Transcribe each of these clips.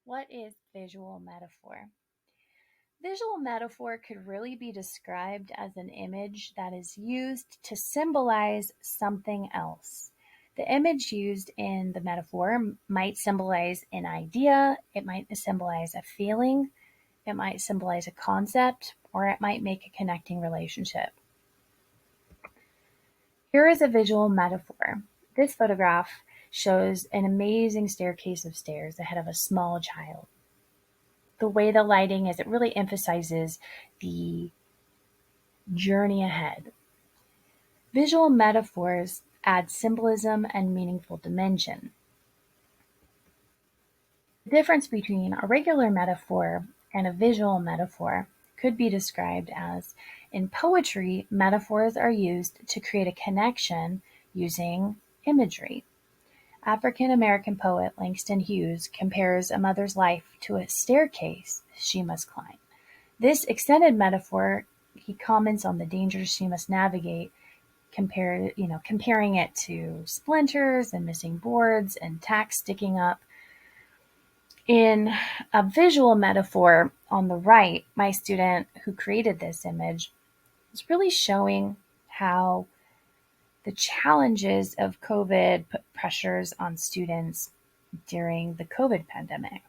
What is visual metaphor? Visual metaphor could really be described as an image that is used to symbolize something else. The image used in the metaphor might symbolize an idea, it might symbolize a feeling, it might symbolize a concept, or it might make a connecting relationship. Here is a visual metaphor. This photograph shows an amazing staircase of stairs ahead of a small child. The way the lighting is, it really emphasizes the journey ahead. Visual metaphors add symbolism and meaningful dimension. The difference between a regular metaphor and a visual metaphor could be described as in poetry, metaphors are used to create a connection using imagery. African American poet Langston Hughes compares a mother's life to a staircase she must climb. This extended metaphor, he comments on the dangers she must navigate, comparing it to splinters and missing boards and tacks sticking up. In a visual metaphor on the right, my student who created this image is really showing how the challenges of COVID put pressures on students during the COVID pandemic.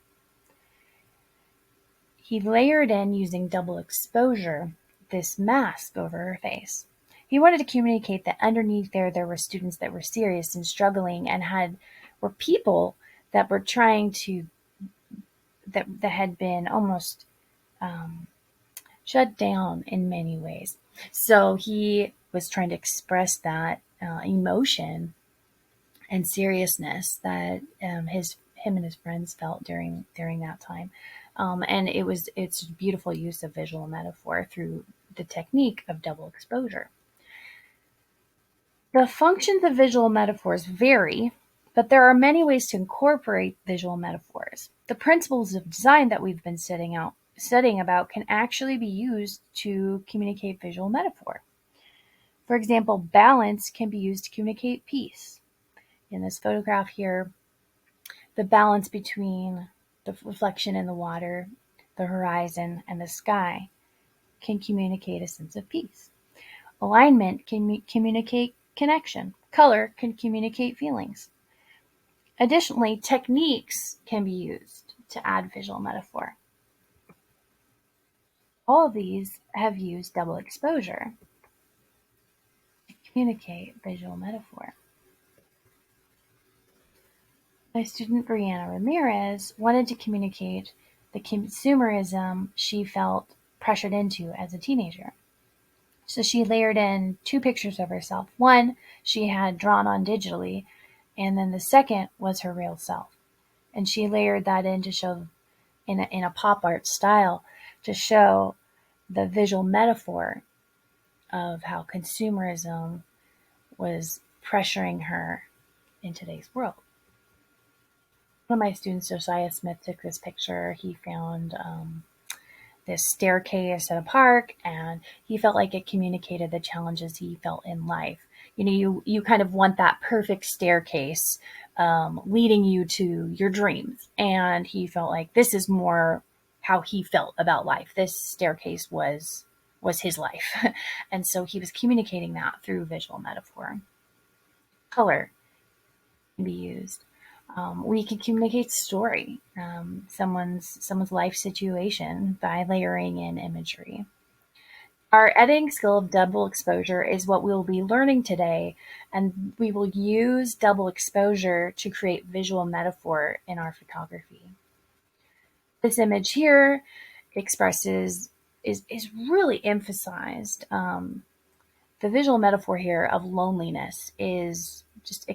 He layered in, using double exposure, this mask over her face. He wanted to communicate that underneath there were students that were serious and struggling and were people that were trying to that had been almost shut down in many ways. So he was trying to express that emotion and seriousness that him and his friends felt during that time. And it's a beautiful use of visual metaphor through the technique of double exposure. The functions of visual metaphors vary, but there are many ways to incorporate visual metaphors. The principles of design that we've been studying about can actually be used to communicate visual metaphor. For example, balance can be used to communicate peace. In this photograph here, the balance between the reflection in the water, the horizon, and the sky can communicate a sense of peace. Alignment can communicate connection. Color can communicate feelings. Additionally, techniques can be used to add visual metaphor. All of these have used double exposure to communicate visual metaphor. My student Brianna Ramirez wanted to communicate the consumerism she felt pressured into as a teenager. So she layered in two pictures of herself. One she had drawn on digitally, and then the second was her real self. And she layered that in to show, in a pop art style, to show the visual metaphor of how consumerism was pressuring her in today's world. One of my students, Josiah Smith, took this picture. He found this staircase at a park, and he felt like it communicated the challenges he felt in life. You kind of want that perfect staircase leading you to your dreams, and he felt like this is more how he felt about life. This staircase was his life, and so he was communicating that through visual metaphor. Color can be used. We can communicate story, someone's life situation by layering in imagery. Our editing skill of double exposure is what we'll be learning today, and we will use double exposure to create visual metaphor in our photography. This image here expresses is really emphasized. The visual metaphor here of loneliness is just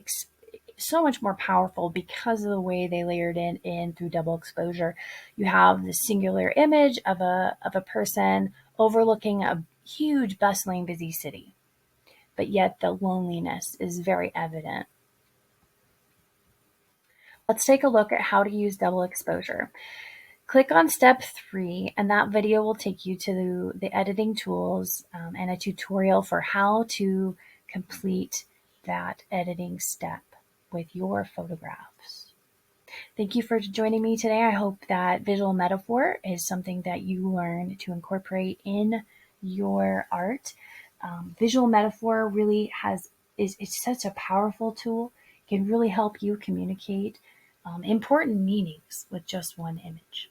so much more powerful because of the way they layered in through double exposure. You have the singular image of a person overlooking a huge, bustling, busy city, but yet the loneliness is very evident. Let's take a look at how to use double exposure. Click on step 3, and that video will take you to the editing tools and a tutorial for how to complete that editing step with your photographs. Thank you for joining me today. I hope that visual metaphor is something that you learn to incorporate in your art. Visual metaphor really is it's such a powerful tool. It can really help you communicate important meanings with just one image.